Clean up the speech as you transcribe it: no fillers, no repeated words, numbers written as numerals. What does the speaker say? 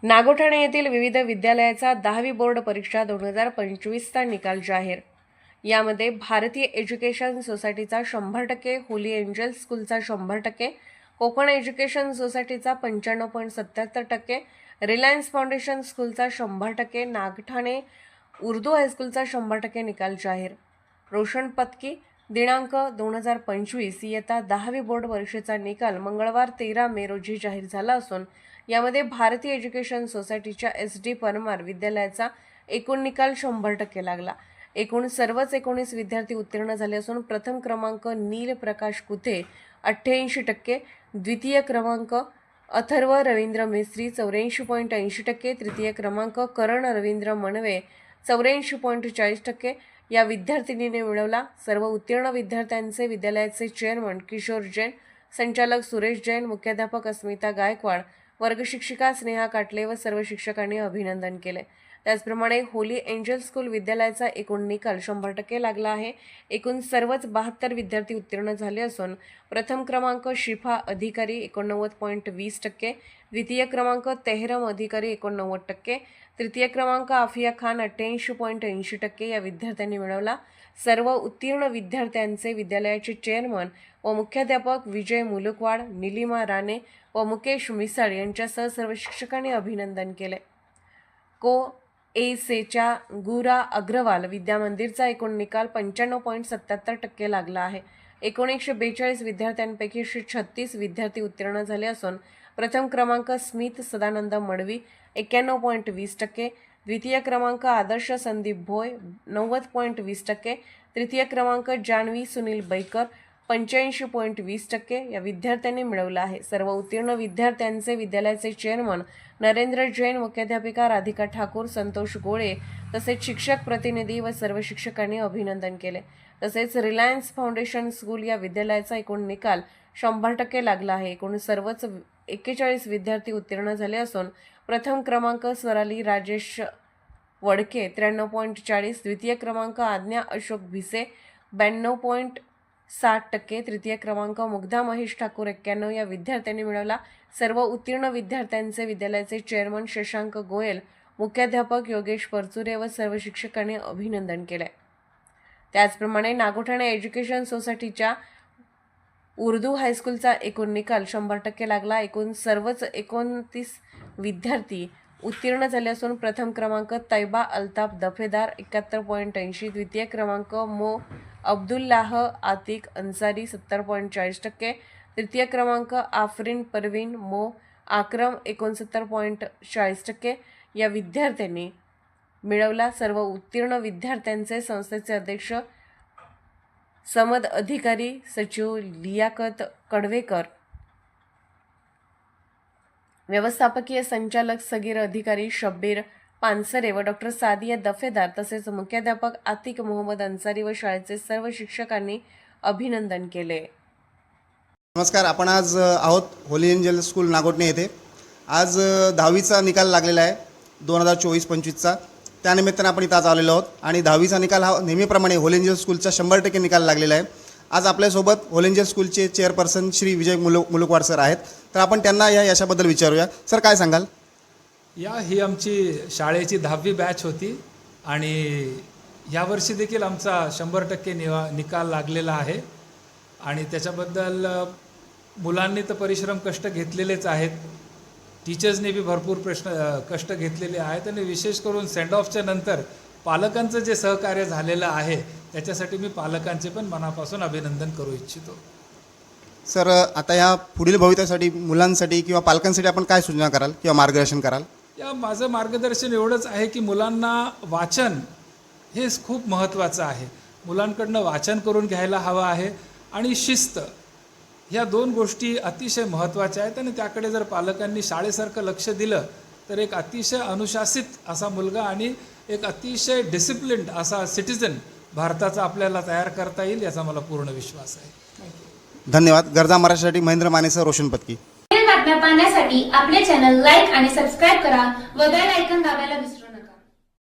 नागोठाणे येथील विविध विद्यालयाचा 10वी बोर्ड परीक्षा 2025चा निकाल जाहीर। यामध्ये भारतीय एज्युकेशन सोसायटीचा 100%, होली एंजल स्कूलचा 100%, कोकण एज्युकेशन सोसायटीचा 95.77%, रिलायन्स फाउंडेशन स्कूलचा 100%, नागठाणे उर्दू हायस्कूलचा 100% निकाल जाहीर। रोशन पत्की दिनांक 2025 इयत्ता 10वी बोर्ड परीक्षेचा निकाल मंगळवार 13 मे रोजी जाहीर झाला असून यामध्ये भारतीय एज्युकेशन सोसायटीच्या SD परमार विद्यालयाचा एकूण निकाल 100% लागला। एकूण सर्वच 19 विद्यार्थी उत्तीर्ण झाले असून प्रथम क्रमांक नील प्रकाश कुथे 88%, द्वितीय क्रमांक अथर्व रवींद्र मेस्त्री 84.80%, तृतीय क्रमांक करण रवींद्र मनवे 84.40% या विद्यार्थिनीने मिळवला। सर्व उत्तीर्ण विद्यार्थ्यांचे विद्यालयाचे चेअरमन किशोर जैन, संचालक सुरेश जैन, मुख्याध्यापक अस्मिता गायकवाड, वर्गशिक्षिका स्नेहा काटले व सर्व शिक्षकांनी अभिनंदन केले। त्याचप्रमाणे होली एंजल स्कूल विद्यालयाचा एकूण निकाल 100% लागला आहे। एकूण सर्वच 72 विद्यार्थी उत्तीर्ण झाले असून प्रथम क्रमांक शिफा अधिकारी 89.20%, द्वितीय क्रमांक तेहरम अधिकारी 89%, तृतीय क्रमांक आफिया खान 88.80% या विद्यार्थ्यांनी मिळवला। सर्व उत्तीर्ण विद्यार्थ्यांचे विद्यालयाचे चेअरमन व मुख्याध्यापक विजय मुलुकवाड, निलिमा राणे व मुकेश मिसाळ यांच्यासह सर्व शिक्षकांनी अभिनंदन केले। एसेच्या गुरा अग्रवाल विद्यामंदिरचा एकूण निकाल 95.77% लागला आहे। एकूण 142 विद्यार्थ्यांपैकी 136 विद्यार्थी उत्तीर्ण झाले असून प्रथम क्रमांक स्मित सदानंद मडवी 91.20%, द्वितीय क्रमांक आदर्श संदीप भोय 90.20%, तृतीय क्रमांक जान्हवी सुनील बैकर 85.20% या विद्यार्थ्यांनी मिळवला आहे। सर्व उत्तीर्ण विद्यार्थ्यांचे विद्यालयाचे चेअरमन नरेंद्र जैन, मुख्याध्यापिका राधिका ठाकूर, संतोष गोळे तसेच शिक्षक प्रतिनिधी व सर्व शिक्षकांनी अभिनंदन केले। तसेच रिलायन्स फाउंडेशन स्कूल या विद्यालयाचा एकूण निकाल 100% लागला आहे। एकूण सर्वच 41 विद्यार्थी उत्तीर्ण झाले असून प्रथम क्रमांक स्वराली राजेश वडके 93.40, द्वितीय क्रमांक आज्ञा अशोक भिसे 92.60%, तृतीय क्रमांक मुग्धा महेश ठाकूर 91 या विद्यार्थ्यांनी मिळवला। सर्व उत्तीर्ण विद्यार्थ्यांचे विद्यालयाचे चेअरमन शशांक गोयल, मुख्याध्यापक योगेश परचुरे व सर्व शिक्षकांनी अभिनंदन केले। त्याचप्रमाणे नागोठाणे एज्युकेशन सोसायटीच्या उर्दू हायस्कूलचा एकूण निकाल 100% लागला। एकूण सर्वच 29 विद्यार्थी उत्तीर्ण झाले असून प्रथम क्रमांक तैबा अल्ताफ दफेदार 71.80, द्वितीय क्रमांक मो अब्दुल्लाह आतिक अन्सारी 70.40%, तृतीय क्रमांक आफरीन परवीन मो आक्रम 69.40% या विद्यार्थ्यांनी मिळवला। सर्व उत्तीर्ण विद्यार्थ्यांचे संस्थेचे अध्यक्ष समद अधिकारी, सचिव लियाकत कडवेकर, व्यवस्थापकीय संचालक सगीर अधिकारी शब्बीर पानसरे व डॉक्टर सादिया दफेदार तसेच मुख्याध्यापक आतिक मोहम्मद अन्सारी व शाळेचे सर्व शिक्षकांनी अभिनंदन केले। नमस्कार, आपण आज आहोत होली एंजल स्कूल नागोठणे येथे। आज 10वीचा निकाल लागलेला आहे 2024-25चा। त्यानिमित्तानं आपण इथं आज आलेलो आहोत आणि 10वीचा निकाल हा नेहमीप्रमाणे होली एंजल स्कूलचा 100% निकाल लागलेला आहे। आज आपल्यासोबत होली एंजल स्कूलचे चेअरपर्सन श्री विजय मुलुकवाड सर आहेत, तर आपण त्यांना या यशाबद्दल विचारूया। सर, काय सांगाल? ही आमची शाळेची 10वी बॅच होती आणि यावर्षी देखील आमचा 100% निकाल लागलेला आहे आणि त्याच्याबद्दल मुलांनी तर परिश्रम कष्ट घेतलेलेच आहेत, टीचर्सने बी भरपूर कष्ट घेतलेले आहेत आणि विशेष करून सेंड ऑफच्या नंतर पालकांचं जे सहकार्य झालेलं आहे त्याच्यासाठी मी पालकांचे पण मनापासून अभिनंदन करू इच्छितो। सर, आता या पुढील भविष्यासाठी मुलांसाठी किंवा पालकांसाठी आपण काय सूचना कराल किंवा मार्गदर्शन कराल? माझं मार्गदर्शन एवढंच आहे की मुलांना वाचन हे खूप महत्त्वाचं आहे। मुलांकडनं वाचन करून घ्यायला हवं आहे आणि शिस्त, ह्या 2 गोष्टी अतिशय महत्त्वाच्या आहेत आणि त्याकडे जर पालकांनी शाळेसारखं लक्ष दिलं तर एक अतिशय अनुशासित असा मुलगा आणि एक अतिशय डिसिप्लिन्ड असा सिटिझन भारताचा आपल्याला तयार करता येईल याचा मला पूर्ण विश्वास आहे। धन्यवाद। गरजा मराठीसाठी महेंद्र मानेसह रोशन पत्की। बातम्या पाहण्यासाठी आपले चॅनल लाईक आणि सबस्क्राईब करा व बेल आयकॉन दाबायला विसरू नका।